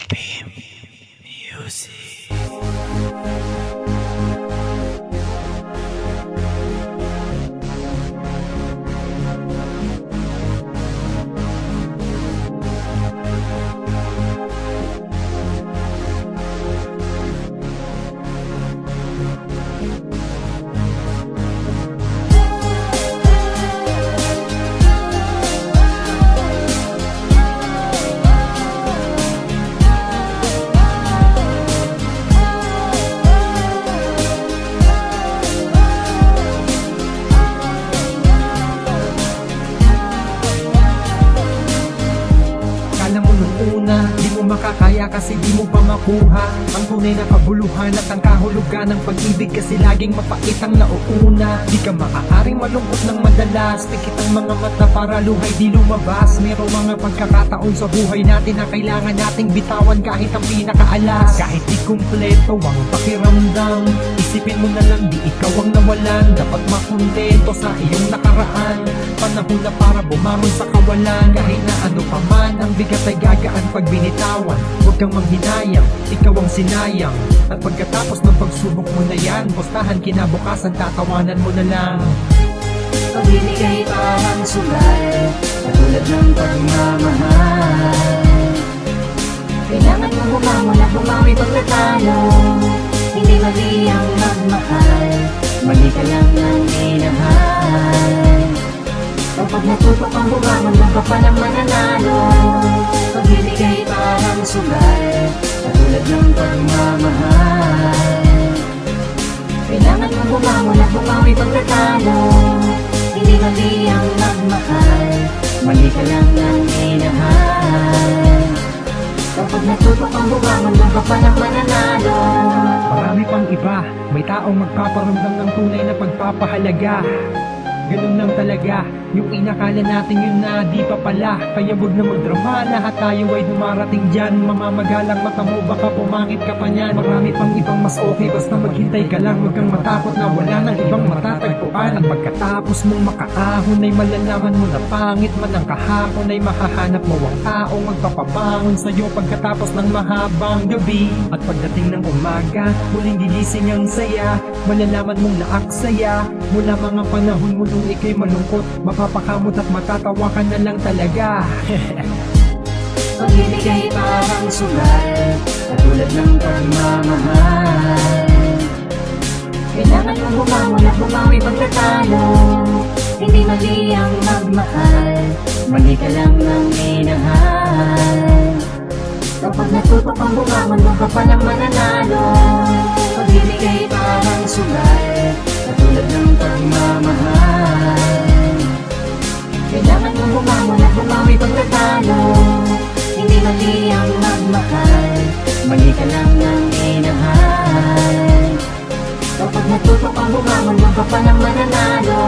Beam Music. Di mo makakaya kasi di mo pa makuha ang tunay na kabuluhan at ang kahulugan ng pag-ibig, kasi laging mapait ang nauuna. Di ka maaaring malungkot ng madalas, pikit ang mga mata para luhay di lumabas. Merong mga pagkakataon sa buhay natin na kailangan nating bitawan kahit ang pinakaalas. Kahit di kumpleto ang pakiramdam, isipin mo na lang di ikaw ang nawalan. Dapat makontento sa iyong nakaraan, panahon na para bumangon sa kawalan. Kahit na ano pa man ang bigat ay gagaan pag binitawan. Huwag kang manghinayang, ikaw ang sinayang. At pagkatapos ng pagsubok mo na yan, pustahan kinabukasan, tatawanan mo na lang. Pag-ibig ay parang sugal, katulad ng pagmamahal. Kailangan mo bumangon at bumawi pag natalo. Hindi mali ang magmahal, mali ka lang ng minahal. Kapag natuto kang bumangon, huwag ka pa ng mananalo. Pag-ibig ay parang sugal, katulad ng pagmamahal. Kailangan mo bumangon at bumawi pag natalo. Hindi mali ang magmahal, mali ka lang ng minahal. Kapag natuto kang bumangon, huwag ka pa ng mananalo. Marami pang iba, may taong magpaparamdam ng tunay na pagpapahalaga. Ganun lang talaga, yung inakala natin yun na di pa pala. Kaya wag na magdrama, lahat tayo ay dumarating dyan. Mamamagalang mata mo, baka pumangit ka pa niyan. Marami pang ibang mas okay, basta maghintay ka lang. Wag kang matakot na wala ng ibang matatagpuan. At pagkatapos mong makaahon ay malalaman mo na pangit man ang kahapon, ay mahahanap mo ang taong magpapabangon sa'yo pagkatapos ng mahabang gabi. At pagdating ng umaga, muling gigising ang saya. Malalaman mong naaksaya mula mga panahon mo nung ikay malungkot. Mapapakamot at matatawa ka na lang talaga. Pag-ibig ay parang sugal, katulad ng pagmamahal. Kailangan mo bumangon at bumawi pag natalo. Hindi mali ang magmahal, mali ka lang ng minahal. Kapag natuto kang bumangon, huwag ka pa ng mananalo. Pag-ibig ay parang sugal, katulad ng pagmamahal. Kailangan mo bumangon at bumawi pag natalo. Hindi mali ang magmahal, mali ka lang ng minahal. Kapag natuto kang bumangon, huwag ka pa ng mananalo.